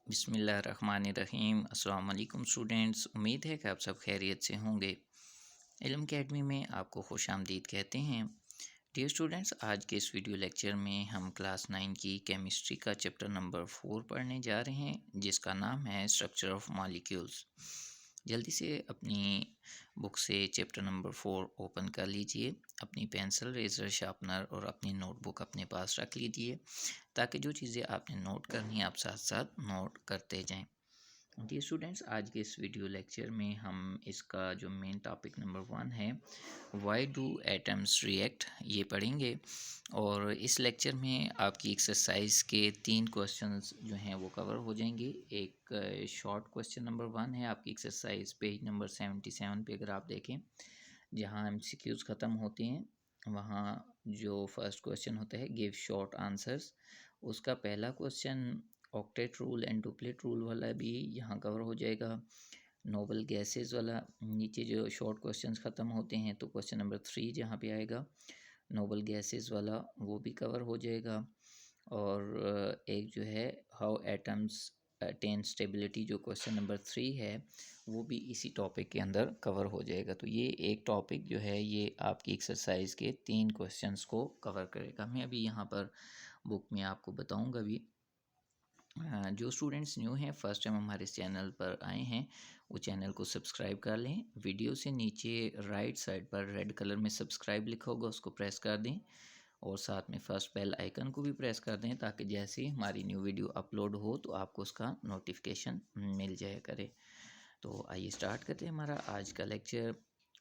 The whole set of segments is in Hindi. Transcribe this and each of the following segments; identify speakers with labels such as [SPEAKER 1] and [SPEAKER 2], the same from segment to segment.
[SPEAKER 1] बिस्मिल्लाहिर्रहमानिर्रहीम। अस्सलाम वालेकुम स्टूडेंट्स, उम्मीद है कि आप सब खैरियत से होंगे। इल्म अकेडमी में आपको खुशामदीद कहते हैं। डियर स्टूडेंट्स, आज के इस वीडियो लेक्चर में हम क्लास 9 की केमिस्ट्री का चैप्टर नंबर 4 पढ़ने जा रहे हैं, जिसका नाम है स्ट्रक्चर ऑफ मॉलिक्यूल्स। जल्दी से अपनी बुक से चैप्टर नंबर 4 ओपन कर लीजिए। अपनी पेंसिल, रेजर, शार्पनर और अपनी नोटबुक अपने पास रख लीजिए, ताकि जो चीज़ें आपने नोट करनी है आप साथ साथ नोट करते जाएं। जी स्टूडेंट्स, आज के इस वीडियो लेक्चर में हम इसका जो मेन टॉपिक नंबर 1 है, वाई डू एटम्स रिएक्ट, ये पढ़ेंगे। और इस लेक्चर में आपकी एक्सरसाइज के 3 क्वेश्चंस जो हैं वो कवर हो जाएंगे। एक शॉर्ट क्वेश्चन नंबर 1 है आपकी एक्सरसाइज पेज नंबर 77 पे, अगर आप देखें जहाँ एमसीक्यूज ख़त्म होते हैं, वहाँ जो फर्स्ट क्वेश्चन होता है गिव शॉर्ट आंसर्स, उसका पहला question octet rule and duplet rule वाला भी यहाँ कवर हो जाएगा। नोबल गैसेस वाला नीचे जो शॉर्ट क्वेश्चंस ख़त्म होते हैं, तो क्वेश्चन नंबर 3 जहाँ पे आएगा नोबल गैसेस वाला, वो भी कवर हो जाएगा। और एक जो है हाउ एटम्स अटेन स्टेबिलिटी, जो क्वेश्चन नंबर 3 है, वो भी इसी टॉपिक के अंदर कवर हो जाएगा। तो ये एक टॉपिक जो है ये आपकी एक्सरसाइज के 3 क्वेश्चंस को कवर करेगा। मैं अभी यहाँ पर बुक में आपको बताऊँगा भी। जो स्टूडेंट्स न्यू हैं, फर्स्ट टाइम हमारे इस चैनल पर आए हैं, वो चैनल को सब्सक्राइब कर लें। वीडियो से नीचे राइट साइड पर रेड कलर में सब्सक्राइब लिखा होगा, उसको प्रेस कर दें और साथ में फर्स्ट बेल आइकन को भी प्रेस कर दें, ताकि जैसे ही हमारी न्यू वीडियो अपलोड हो तो आपको उसका नोटिफिकेशन मिल जाया करे। तो आइए स्टार्ट करते हैं हमारा आज का लेक्चर।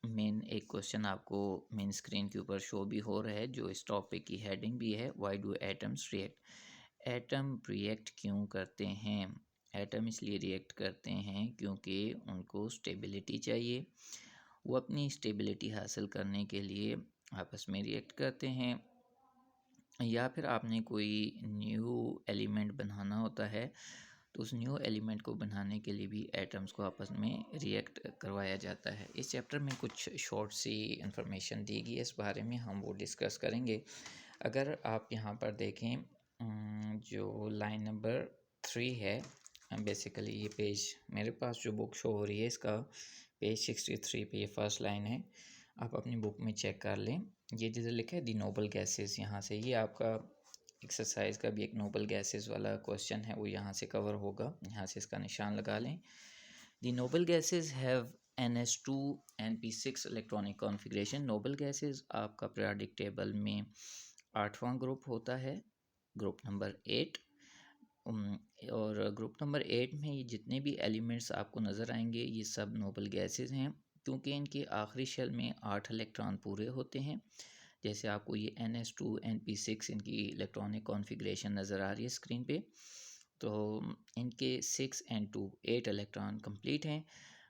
[SPEAKER 1] मेन एक क्वेश्चन आपको मेन स्क्रीन के ऊपर शो भी हो रहा है, जो इस टॉपिक की हेडिंग भी है, why do atoms react. Atom react क्यों करते हैं? एटम इसलिए रिएक्ट करते हैं क्योंकि उनको स्टेबिलिटी चाहिए। वो अपनी स्टेबिलिटी हासिल करने के लिए आपस में रिएक्ट करते हैं, या फिर आपने कोई न्यू एलिमेंट बनाना होता है, तो उस न्यू एलिमेंट को बनाने के लिए भी एटम्स को आपस में रिएक्ट करवाया जाता है। इस चैप्टर में कुछ शॉर्ट सी इंफॉर्मेशन दी गई है, इस बारे में हम वो डिस्कस करेंगे। अगर आप यहाँ पर देखें, जो लाइन नंबर 3 है, बेसिकली ये पेज मेरे पास जो बुक शो हो रही है, इसका पेज 63 पे ये फर्स्ट लाइन है। आप अपनी बुक में चेक कर लें। ये जिधर लिखा है दी नोबल गैसेस, यहाँ से ये आपका एक्सरसाइज का भी एक नोबल गैसेस वाला क्वेश्चन है, वो यहाँ से कवर होगा। यहाँ से इसका निशान लगा लें। The noble gases have NH2 NP6 electronic configuration. Noble gases आपका पीरियोडिक टेबल में 8वां ग्रुप होता है, ग्रुप नंबर 8। और ग्रुप नंबर 8 में ये जितने भी एलिमेंट्स आपको नज़र आएंगे, ये सब नोबल गैसेस हैं, क्योंकि इनके आखिरी शेल में 8 इलेक्ट्रॉन पूरे होते हैं। जैसे आपको ये NH2 NP6 इनकी इलेक्ट्रॉनिक कॉन्फ़िगरेशन नज़र आ रही है स्क्रीन पे, तो इनके 6 एंड 2 8 इलेक्ट्रॉन कंप्लीट हैं।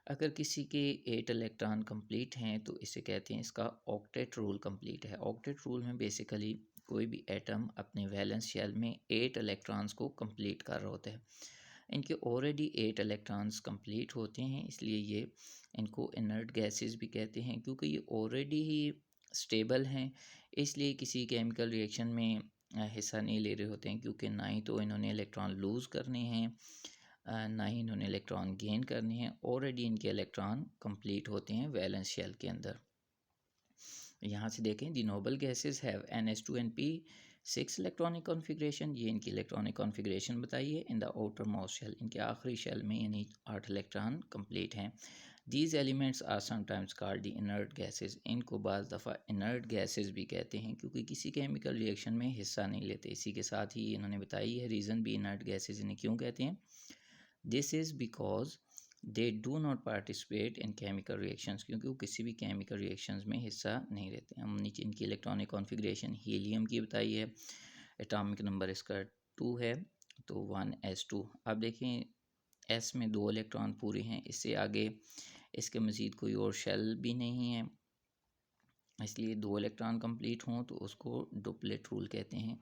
[SPEAKER 1] अगर किसी के 8 इलेक्ट्रॉन कंप्लीट हैं तो इसे कहते हैं, इसका ऑक्टेट रूल कंप्लीट है। ऑक्टेट रूल में बेसिकली कोई भी एटम अपने वैलेंस शेल में 8 इलेक्ट्रॉन्स को कंप्लीट कर रहा होता है। इनके ऑलरेडी 8 इलेक्ट्रॉन्स कंप्लीट होते हैं, इसलिए ये इनको इनर्ट गैसेस भी कहते हैं, क्योंकि ये ऑलरेडी ही स्टेबल हैं। इसलिए किसी केमिकल रिएक्शन में हिस्सा नहीं ले रहे होते हैं, क्योंकि ना ही तो इन्होंने इलेक्ट्रॉन लूज़ करने हैं, ना ही इन्होंने इलेक्ट्रॉन गेन करने हैं। ऑलरेडी इनके इलेक्ट्रॉन कंप्लीट होते हैं वैलेंस शेल के अंदर। यहाँ से देखें, the noble gases have NH2 NP6 electronic configuration, ये इनकी इलेक्ट्रॉनिक कॉन्फ़िगरेशन बताइए। In the outermost shell, इनके आखिरी शेल में यानी 8 इलेक्ट्रॉन कंप्लीट हैं। These elements are sometimes called the inert gases, इनको बाज़ दफ़ा इनर्ट गैसेस भी कहते हैं, क्योंकि किसी केमिकल रिएक्शन में हिस्सा नहीं लेते। इसी के साथ ही इन्होंने बताई है रीज़न भी इनर्ट गैसेस इन्हें क्यों कहते हैं। This is because they do not participate in chemical reactions, क्योंकि वो किसी भी केमिकल रिएक्शंस में हिस्सा नहीं लेते। हम नीचे इनकी इलेक्ट्रॉनिक कॉन्फ़िगरेशन हीलियम की बताई है, एटॉमिक नंबर इसका 2 है, तो 1s2। अब देखें, एस में 2 इलेक्ट्रॉन पूरे हैं, इससे आगे इसके मज़ीद कोई और शेल भी नहीं है, इसलिए 2 इलेक्ट्रॉन कंप्लीट हों तो उसको डुप्लेट रूल कहते हैं।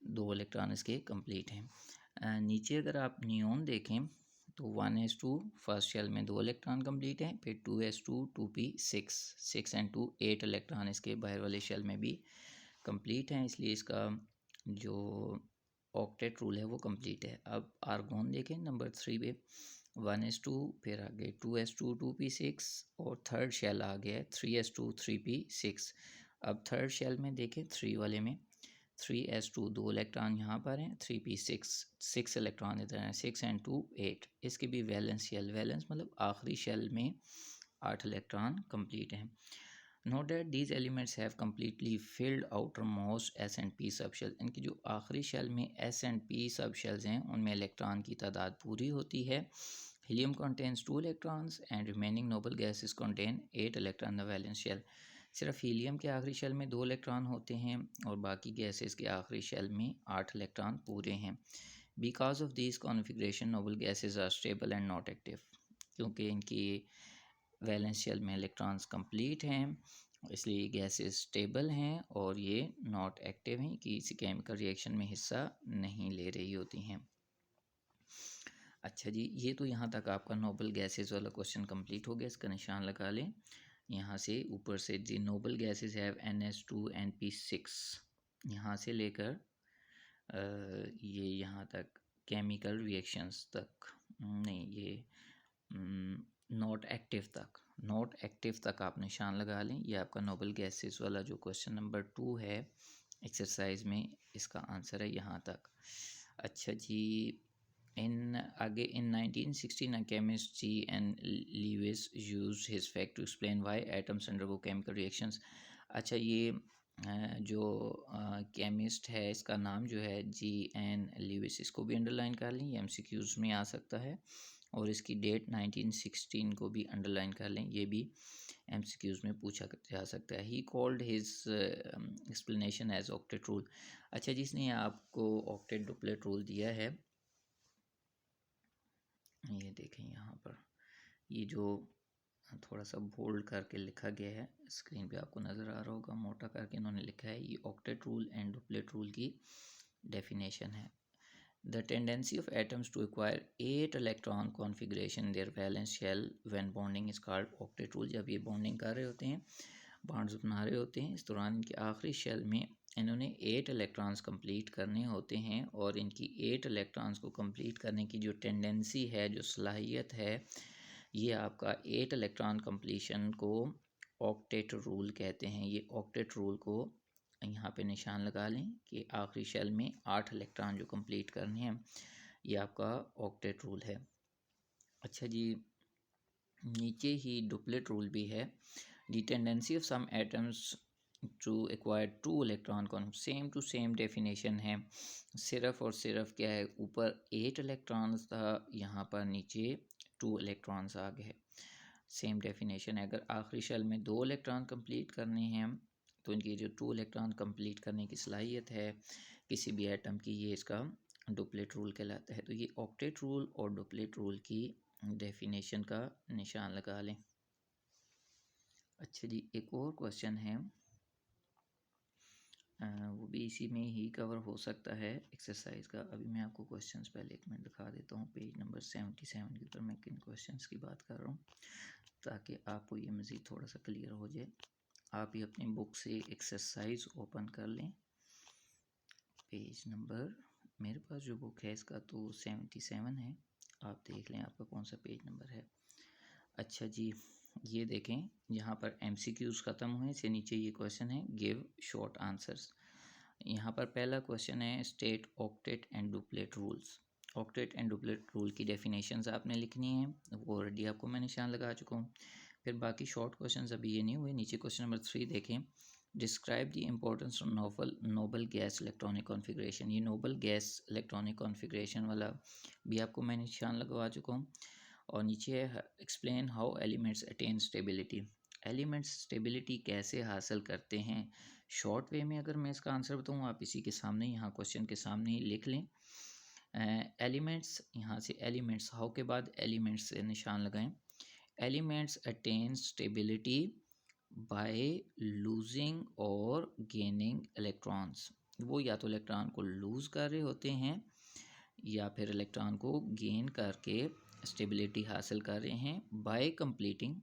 [SPEAKER 1] 2 इलेक्ट्रॉन इसके कंप्लीट हैं। नीचे अगर आप नियॉन देखें तो 1s2 फर्स्ट शेल में 2 इलेक्ट्रॉन कंप्लीट हैं, फिर 2s2 2p6 6 एंड 2 8 इलेक्ट्रॉन इसके बाहर वाले शेल में भी कंप्लीट हैं। इसलिए इसका जो ऑक्टेट रूल है वो कंप्लीट है। अब आर्गोन देखें नंबर 3 पे 1s2, फिर आगे 2s2 2p6 और थर्ड शेल आ गया है 3s2 3p6। अब थर्ड शेल में देखें 3 वाले में 3s2 2 इलेक्ट्रॉन यहाँ पर हैं, 3p6 6 इलेक्ट्रॉन इधर हैं, 6 एंड 2 8। इसके भी वैलेंस शेल, वैलेंस मतलब आखिरी शेल में 8 इलेक्ट्रॉन कंप्लीट हैं। Note that these elements have completely filled outermost S and P subshell. इनकी जो आखिरी शेल में S and P सबशेल्स हैं उनमें इलेक्ट्रॉन की तादाद पूरी होती है। Helium contains 2 electrons and remaining noble gases contain 8 electrons in the valence shell। सिर्फ हीलियम के आखिरी शेल में 2 इलेक्ट्रॉन होते हैं और बाकी गैसेस के आखिरी शेल में 8 इलेक्ट्रॉन पूरे हैं। Because of these configuration noble gases are stable and not active। क्योंकि इनकी वैलेंस शेल में इलेक्ट्रॉन्स कंप्लीट हैं इसलिए गैसेस स्टेबल हैं और ये नॉट एक्टिव हैं, कि किसी केमिकल रिएक्शन में हिस्सा नहीं ले रही होती हैं। अच्छा जी, ये तो यहाँ तक आपका नोबल गैसेस वाला क्वेश्चन कंप्लीट हो गया। इसका निशान लगा लें यहाँ से ऊपर से। जी Nobel gases have NH2 NP6 यहाँ से लेकर ये यहाँ तक केमिकल रिएक्शंस तक नहीं, ये नॉट एक्टिव तक, नॉट एक्टिव तक आप निशान लगा लें। ये आपका नोबल गैसेस वाला जो क्वेश्चन नंबर 2 है एक्सरसाइज में, इसका आंसर है यहाँ तक। अच्छा जी, इन आगे इन 1916 chemist G.N. Lewis used his fact to explain why atoms undergo chemical reactions। अच्छा ये जो केमिस्ट है इसका नाम जो है G.N. Lewis, इसको भी अंडरलाइन कर लें, ये MCQs में आ सकता है। और इसकी डेट 1916 को भी अंडरलाइन कर लें, ये भी MCQs में पूछा जा सकता है। He called his explanation as octet rule. अच्छा जिसने आपको ऑक्टेट डुप्लेट रूल दिया है, ये देखें यहाँ पर, ये जो थोड़ा सा बोल्ड करके लिखा गया है, स्क्रीन पे आपको नज़र आ रहा होगा, मोटा करके इन्होंने लिखा है, ये octet rule and duplet rule की डेफिनेशन है। The tendency of atoms to acquire 8 electron configuration in their valence shell when bonding is called octet rule। जब ये बॉन्डिंग कर रहे होते हैं, बॉन्ड्स बना रहे होते हैं, इस दौरान इनके आखिरी शेल में इन्होंने 8 इलेक्ट्रॉन्स कंप्लीट करने होते हैं और इनकी 8 इलेक्ट्रॉन्स को कंप्लीट करने की जो टेंडेंसी है, जो सलाहियत है, ये आपका 8 इलेक्ट्रॉन कंप्लीशन को ऑक्टेट रूल कहते हैं। ये ऑक्टेट रूल को यहाँ पे निशान लगा लें कि आखिरी शेल में 8 इलेक्ट्रॉन जो कंप्लीट करने हैं, ये आपका ऑक्टेट रूल है। अच्छा जी, नीचे ही डुप्लेट रूल भी है। The tendency of some atoms to acquire 2 electron कौन, सेम टू सेम डेफिनेशन है। सिर्फ और सिर्फ क्या है, ऊपर 8 इलेक्ट्रॉन्स था, यहाँ पर नीचे 2 इलेक्ट्रॉन्स आ गए। सेम डेफिनेशन है। अगर आखिरी शेल में 2 इलेक्ट्रॉन कंप्लीट करने हैं तो इनकी जो 2 इलेक्ट्रॉन कंप्लीट करने की सलाहियत है किसी भी एटम की, ये इसका डुप्लेट रूल कहलाता है। तो ये ऑक्टेट रूल और डुप्लेट रूल की डेफिनेशन का निशान लगा लें। अच्छा जी, एक और क्वेश्चन है, वो भी इसी में ही कवर हो सकता है एक्सरसाइज का। अभी मैं आपको क्वेश्चंस पहले 1 मिनट दिखा देता हूँ। पेज नंबर 77 के ऊपर मैं किन क्वेश्चंस की बात कर रहा हूँ, ताकि आपको ये मज़ीद थोड़ा सा क्लियर हो जाए। आप ये अपनी बुक से एक्सरसाइज ओपन कर लें। पेज नंबर, मेरे पास जो बुक है इसका तो 77 है, आप देख लें आपका कौन सा पेज नंबर है। अच्छा जी, ये देखें, यहाँ पर MCQs ख़त्म हुए, इससे नीचे ये क्वेश्चन है गिव शॉर्ट आंसर्स। यहाँ पर पहला क्वेश्चन है state octet and duplet rules. Octet and duplet rule की डेफिनेशंस आपने लिखनी है, वो ऑलरेडी आपको मैं निशान लगा चुका हूँ। फिर बाकी शॉर्ट क्वेश्चंस अभी ये नहीं हुए। नीचे क्वेश्चन नंबर 3 देखें, describe the importance of noble gas electronic configuration. ये नोबल गैस इलेक्ट्रॉनिक कॉन्फ़िगरेशन वाला भी आपको मैं निशान लगवा चुका हूँ। और नीचे है explain how elements attain stability. Elements stability कैसे हासिल करते हैं। शॉर्ट वे में अगर मैं इसका आंसर बताऊँ, आप इसी के सामने यहाँ क्वेश्चन के सामने ही लिख लें। एलिमेंट्स, यहाँ से एलिमेंट्स, हाउ के बाद एलिमेंट्स से निशान लगाएं। Elements attain stability by losing और गेनिंग इलेक्ट्रॉन्स। वो या तो इलेक्ट्रॉन को लूज़ कर रहे होते हैं या फिर इलेक्ट्रॉन को गेन करके स्टेबिलिटी हासिल कर रहे हैं। बाय कंप्लीटिंग,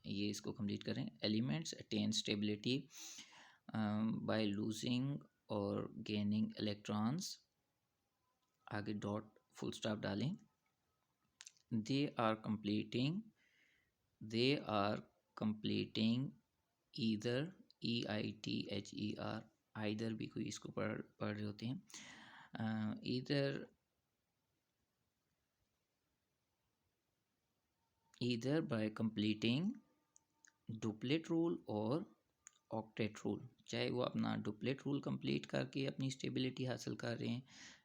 [SPEAKER 1] ये इसको कंप्लीट करें, elements attain stability by losing और गेनिंग इलेक्ट्रॉन्स आगे डॉट फुल स्टॉप डालें। They are completing either, EITHER, either भी कोई इसको पढ़ रहे होते हैं। Either by completing duplet rule और ऑक्टेट रूल, चाहे वो अपना डुप्लेट रूल कंप्लीट करके अपनी स्टेबिलिटी हासिल कर रहे हैं,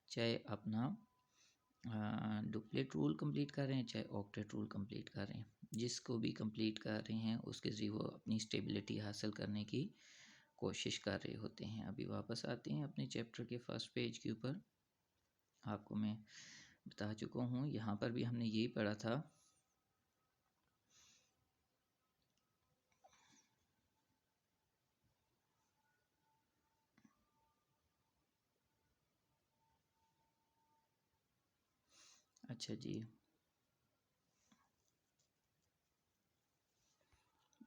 [SPEAKER 1] चाहे अपना डुप्लेट रूल कंप्लीट कर रहे हैं, चाहे ऑक्टेट रूल कंप्लीट कर रहे हैं, जिसको भी कंप्लीट कर रहे हैं उसके ज़रिए वो अपनी स्टेबिलिटी हासिल करने की कोशिश कर रहे होते हैं। अभी वापस आते हैं अपने चैप्टर के फर्स्ट पेज के ऊपर। आपको मैं बता चुका हूँ, यहाँ पर भी हमने यही पढ़ा था। अच्छा जी,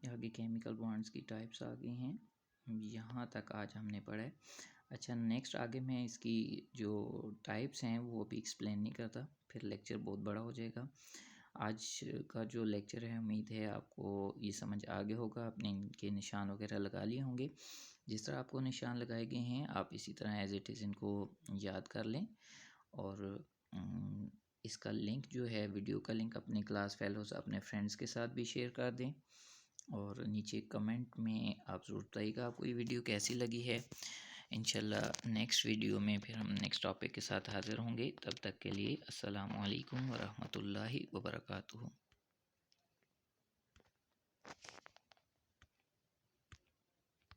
[SPEAKER 1] आगे केमिकल बॉन्ड्स की टाइप्स आ गई हैं, यहाँ तक आज हमने पढ़ा है। अच्छा, नेक्स्ट आगे मैं इसकी जो टाइप्स हैं वो भी एक्सप्लेन नहीं करता, फिर लेक्चर बहुत बड़ा हो जाएगा। आज का जो लेक्चर है उम्मीद है आपको ये समझ आ गया होगा। आपने इनके निशान वगैरह लगा लिए होंगे, जिस तरह आपको निशान लगाए गए हैं आप इसी तरह एज इट इज़ इनको याद कर लें। और इसका लिंक जो है, वीडियो का लिंक अपने क्लास फेलोज़, अपने फ्रेंड्स के साथ भी शेयर कर दें। और नीचे कमेंट में आप ज़रूर बताइएगा आपको ये वीडियो कैसी लगी है। इंशाल्लाह नेक्स्ट वीडियो में फिर हम नेक्स्ट टॉपिक के साथ हाज़िर होंगे। तब तक के लिए अस्सलामु अलैकुम वरहमतुल्लाहि वबरकातुहू।